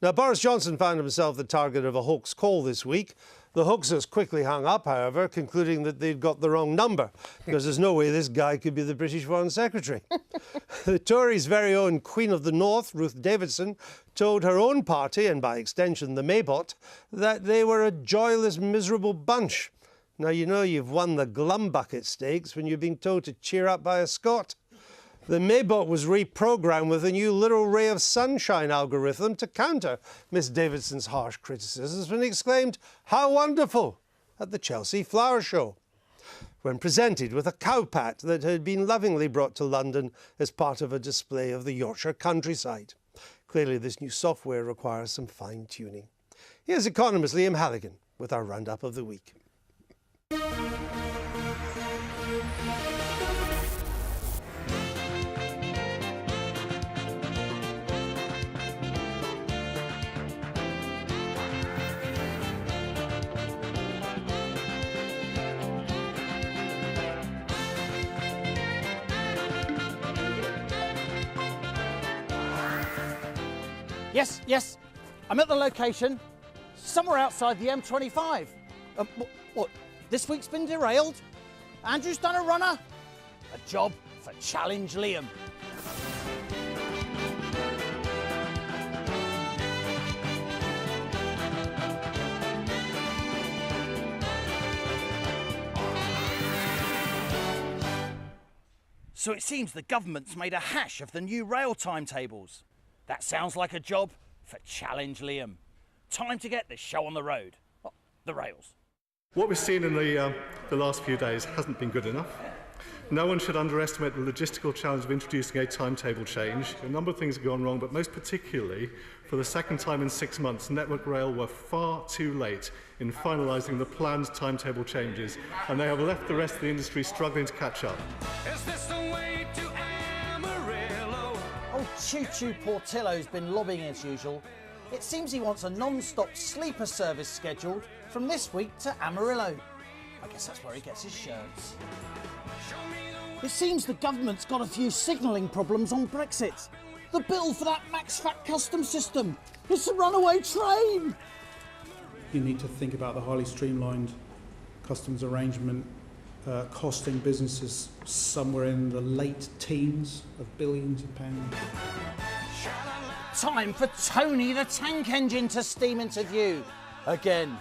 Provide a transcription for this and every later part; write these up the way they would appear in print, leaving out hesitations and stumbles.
Now, Boris Johnson found himself the target of a hoax call this week. The hoaxers quickly hung up, however, concluding that they'd got the wrong number, because there's no way this guy could be the British Foreign Secretary. The Tories' very own Queen of the North, Ruth Davidson, told her own party, and by extension the Maybot, that they were a joyless, miserable bunch. Now, you know you've won the Glumbucket Stakes when you're being told to cheer up by a Scot. The Maybot was reprogrammed with a new little ray of sunshine algorithm to counter Miss Davidson's harsh criticisms when he exclaimed, "How wonderful!" at the Chelsea Flower Show, when presented with a cowpat that had been lovingly brought to London as part of a display of the Yorkshire countryside. Clearly, this new software requires some fine-tuning. Here's economist Liam Halligan with our roundup of the week. Yes, I'm at the location, somewhere outside the M25. What, this week's been derailed? Andrew's done a runner? A job for Challenge Liam. So it seems the government's made a hash of the new rail timetables. That sounds like a job for Challenge Liam. Time to get this show on the road. Oh, the rails. What we've seen in the last few days hasn't been good enough. No one should underestimate the logistical challenge of introducing a timetable change. A number of things have gone wrong, but most particularly, for the second time in 6 months, Network Rail were far too late in finalising the planned timetable changes, and they have left the rest of the industry struggling to catch up. Is this the way to Amarillo? Oh, Choo Choo Portillo's been lobbying as usual. It seems he wants a non-stop sleeper service scheduled from this week to Amarillo. I guess that's where he gets his shirts. It seems the government's got a few signalling problems on Brexit. The bill for that max fat customs system. It's a runaway train. You need to think about the highly streamlined customs arrangement costing businesses somewhere in the late teens of billions of pounds. Time for Tony the Tank Engine to steam into view. Again.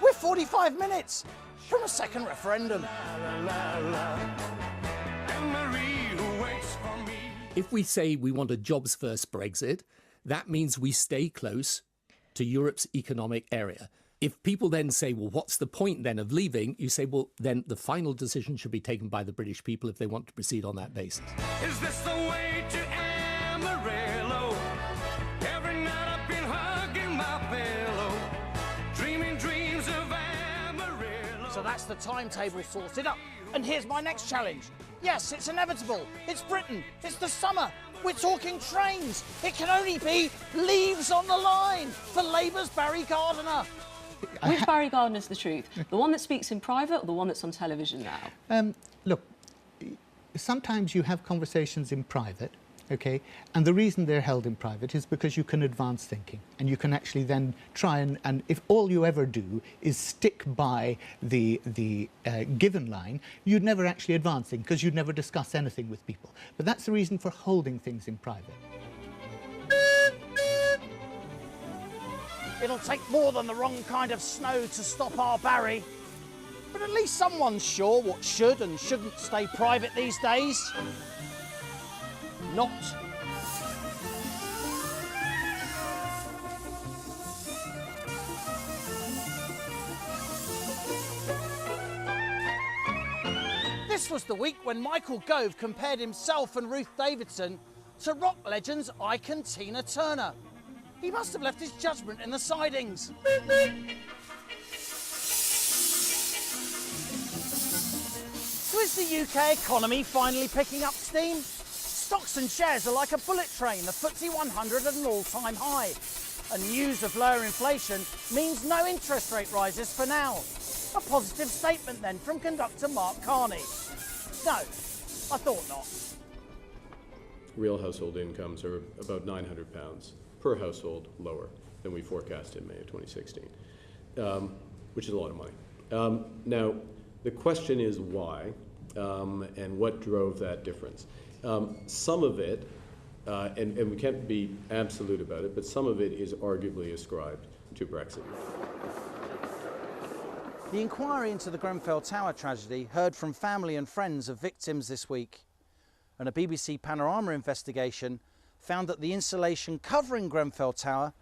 We're 45 minutes from a second referendum. If we say we want a jobs-first Brexit, that means we stay close to Europe's economic area. If people then say, well, what's the point then of leaving? You say, well, then the final decision should be taken by the British people if they want to proceed on that basis. Is this the way to Amarillo? Every night I've been hugging my pillow, dreaming dreams of Amarillo. So that's the timetable sorted up. And here's my next challenge. Yes, it's inevitable. It's Britain. It's the summer. We're talking trains. It can only be leaves on the line for Labour's Barry Gardiner. Which Barry Gardiner's the truth? The one that speaks in private or the one that's on television now? Look, sometimes you have conversations in private, okay? And the reason they're held in private is because you can advance thinking and you can actually then try and if all you ever do is stick by the given line, you'd never actually advance things because you'd never discuss anything with people. But that's the reason for holding things in private. It'll take more than the wrong kind of snow to stop our Barry. But at least someone's sure what should and shouldn't stay private these days. Not. This was the week when Michael Gove compared himself and Ruth Davidson to rock legends Ike and Tina Turner. He must have left his judgment in the sidings. So is the UK economy finally picking up steam? Stocks and shares are like a bullet train, the FTSE 100 at an all-time high. And news of lower inflation means no interest rate rises for now. A positive statement then from conductor Mark Carney. No, I thought not. Real household incomes are about £900 per household lower. than we forecast in May of 2016, which is a lot of money. Now, the question is why, and what drove that difference. Some of it, and we can't be absolute about it, but some of it is arguably ascribed to Brexit. The inquiry into the Grenfell Tower tragedy heard from family and friends of victims this week, and a BBC Panorama investigation found that the insulation covering Grenfell Tower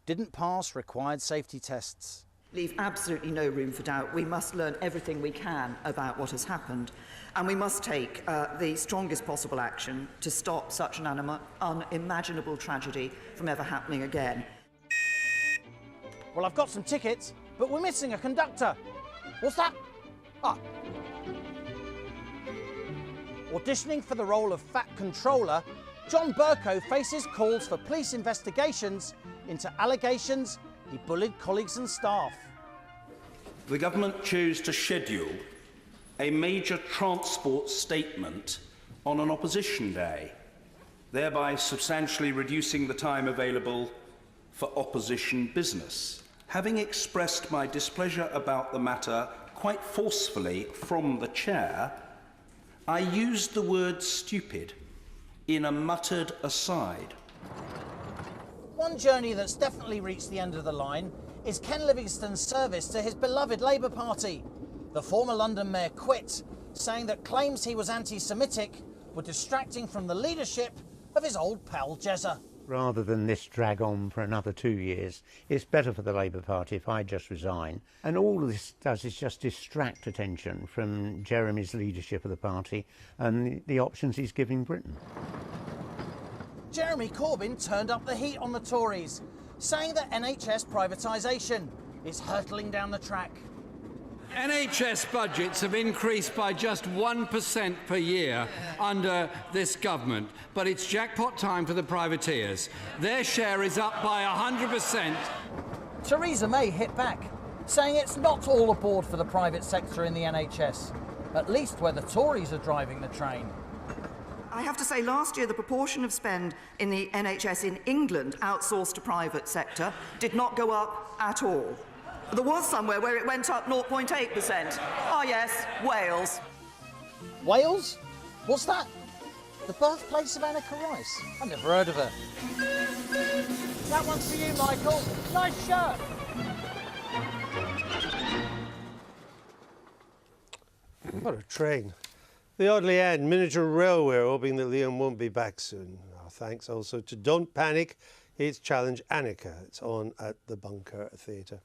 didn't pass required safety tests. Leave absolutely no room for doubt. We must learn everything we can about what has happened, and we must take the strongest possible action to stop such an unimaginable tragedy from ever happening again. Well, I've got some tickets, but we're missing a conductor. What's that? Ah. Auditioning for the role of Fat Controller, John Burko faces calls for police investigations into allegations he bullied colleagues and staff. The government chose to schedule a major transport statement on an opposition day, thereby substantially reducing the time available for opposition business. Having expressed my displeasure about the matter quite forcefully from the chair, I used the word stupid in a muttered aside. One journey that's definitely reached the end of the line is Ken Livingstone's service to his beloved Labour Party. The former London mayor quit, saying that claims he was anti-Semitic were distracting from the leadership of his old pal Jezza. Rather than this drag on for another 2 years, it's better for the Labour Party if I just resign. And all this does is just distract attention from Jeremy's leadership of the party and the options he's giving Britain. Jeremy Corbyn turned up the heat on the Tories, saying that NHS privatisation is hurtling down the track. NHS budgets have increased by just 1% per year under this government, but it's jackpot time for the privateers. Their share is up by 100%. Theresa May hit back, saying it's not all aboard for the private sector in the NHS, at least where the Tories are driving the train. I have to say, last year the proportion of spend in the NHS in England outsourced to private sector did not go up at all. There was somewhere where it went up 0.8%. Ah yes, Wales. Wales? What's that? The birthplace of Anneka Rice? I've never heard of her. That one's for you, Michael. Nice shirt. What a train. The Audley End Miniature Railway are hoping that Liam won't be back soon. Our thanks also to Don't Panic, It's Challenge Anneka. It's on at the Bunker Theatre.